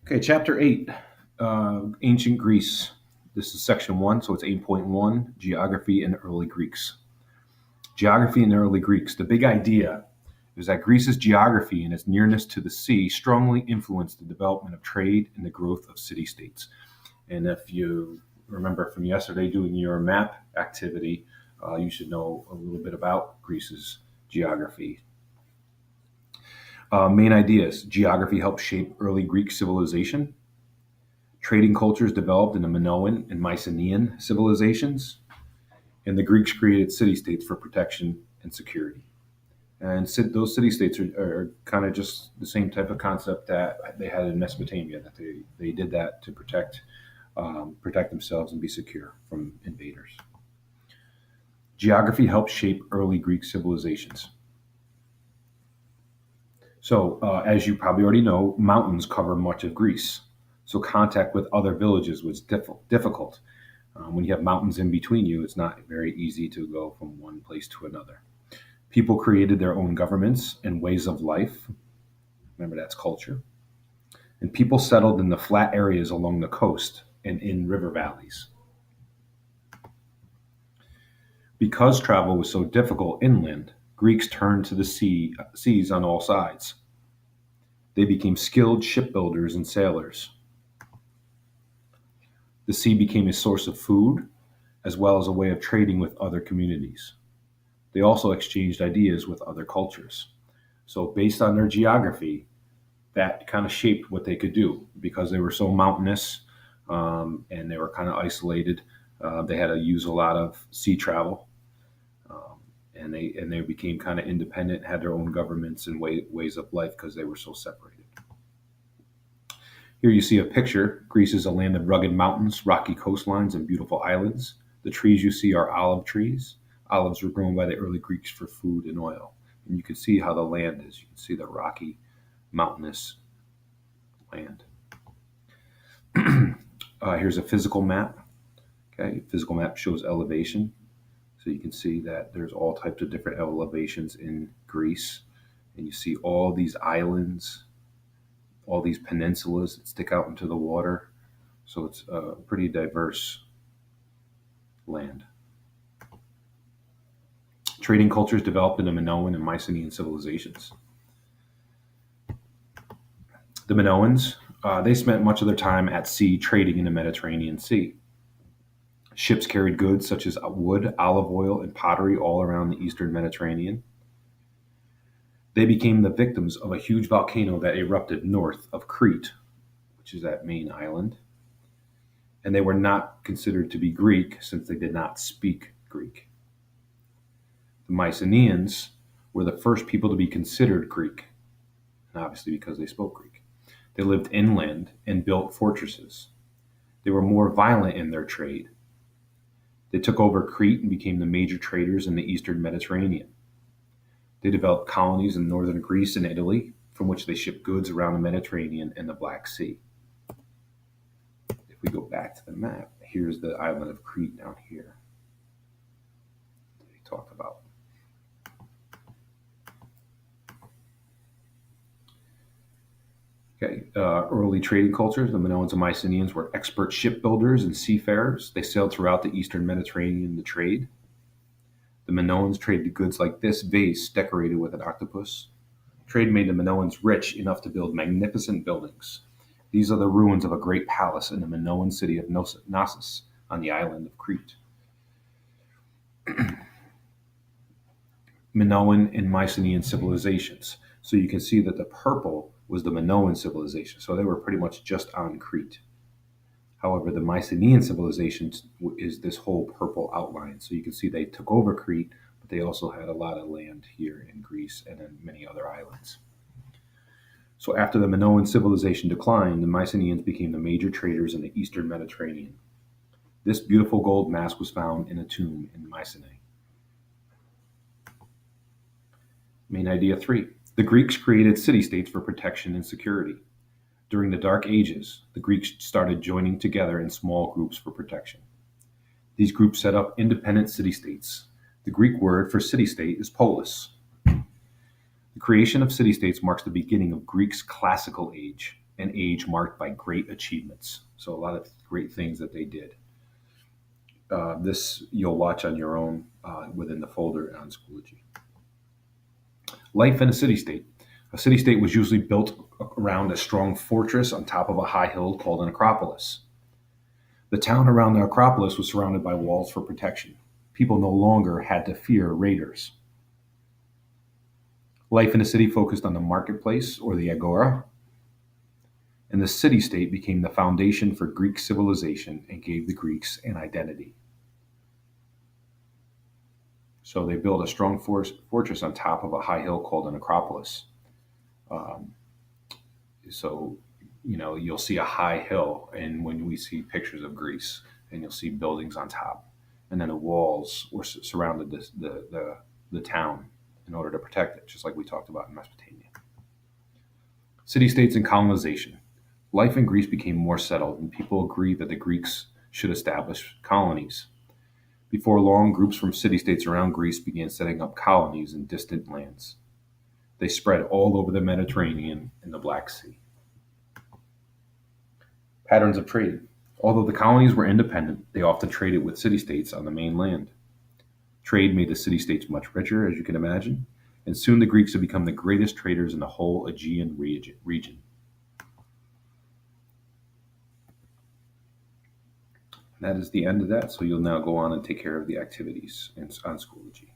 Okay, chapter 8, Ancient Greece. This is section 1, so it's 8.1, Geography in Early Greeks. Geography in the Early Greeks. The big idea is that Greece's geography and its nearness to the sea strongly influenced the development of trade and the growth of city states. And if you remember from yesterday doing your map activity, you should know a little bit about Greece's geography. Main ideas: geography helped shape early Greek civilization. Trading cultures developed in the Minoan and Mycenaean civilizations, and the Greeks created city states for protection and security. And those city states are kind of just the same type of concept that they had in Mesopotamia. That they did that to protect themselves and be secure from invaders. Geography helped shape early Greek civilizations. So, as you probably already know, mountains cover much of Greece. So, contact with other villages was difficult. When you have mountains in between you, it's not very easy to go from one place to another. People created their own governments and ways of life. Remember, that's culture. And people settled in the flat areas along the coast and in river valleys. Because travel was so difficult inland, Greeks turned to the seas on all sides. They became skilled shipbuilders and sailors. The sea became a source of food as well as a way of trading with other communities. They also exchanged ideas with other cultures. So, based on their geography, that kind of shaped what they could do because they were so mountainous and they were kind of isolated. They had to use a lot of sea travel, and they became kind of independent, had their own governments and ways of life because they were so separated. Here you see a picture. Greece is a land of rugged mountains, rocky coastlines, and beautiful islands. The trees you see are olive trees. Olives were grown by the early Greeks for food and oil. And you can see how the land is. You can see the rocky, mountainous land. Here's a physical map. Okay, physical map shows elevation. So you can see that there's all types of different elevations in Greece. And you see all these islands, all these peninsulas that stick out into the water. So it's a pretty diverse land. Trading cultures developed in the Minoan and Mycenaean civilizations. The Minoans, they spent much of their time at sea trading in the Mediterranean Sea. Ships carried goods such as wood, olive oil, and pottery all around the eastern Mediterranean. They became the victims of a huge volcano that erupted north of Crete, which is that main island. And they were not considered to be Greek since they did not speak Greek. The Mycenaeans were the first people to be considered Greek, and obviously because they spoke Greek. They lived inland and built fortresses. They were more violent in their trade. They took over Crete and became the major traders in the eastern Mediterranean. They developed colonies in northern Greece and Italy, from which they shipped goods around the Mediterranean and the Black Sea. If we go back to the map, here's the island of Crete down here that we talked about. Okay, early trading cultures, the Minoans and Mycenaeans were expert shipbuilders and seafarers. They sailed throughout the eastern Mediterranean to trade. The Minoans traded goods like this vase decorated with an octopus. Trade made the Minoans rich enough to build magnificent buildings. These are the ruins of a great palace in the Minoan city of Knossos on the island of Crete. Minoan and Mycenaean civilizations. So you can see that the purple was the Minoan civilization. So they were pretty much just on Crete. However, the Mycenaean civilization is this whole purple outline. So you can see they took over Crete, but they also had a lot of land here in Greece and in many other islands. So after the Minoan civilization declined, the Mycenaeans became the major traders in the eastern Mediterranean. This beautiful gold mask was found in a tomb in Mycenae. Main idea 3. The Greeks created city-states for protection and security. During the Dark Ages, the Greeks started joining together in small groups for protection. These groups set up independent city-states. The Greek word for city-state is polis. The creation of city-states marks the beginning of Greece's classical age. an age marked by great achievements. So a lot of great things that they did. This you'll watch on your own within the folder on Schoology. Life in a city state. A city state was usually built around a strong fortress on top of a high hill called an acropolis. The town around the acropolis was surrounded by walls for protection. People no longer had to fear raiders. Life in a city focused on the marketplace or the agora, and the city state became the foundation for Greek civilization and gave the Greeks an identity. So they built a strong fortress on top of a high hill called an acropolis. Um, so, you'll see a high hill, and when we see pictures of Greece, and you'll see buildings on top, and then the walls were surrounded the town in order to protect it, just like we talked about in Mesopotamia. City states and colonization. Life in Greece became more settled, and people agreed that the Greeks should establish colonies. Before long, groups from city states around Greece began setting up colonies in distant lands. They spread all over the Mediterranean and the Black Sea. Patterns of trade. Although the colonies were independent, they often traded with city states on the mainland. Trade made the city states much richer, as you can imagine, and soon the Greeks had become the greatest traders in the whole Aegean region. That is the end of that, so you'll now go on and take care of the activities on Schoology.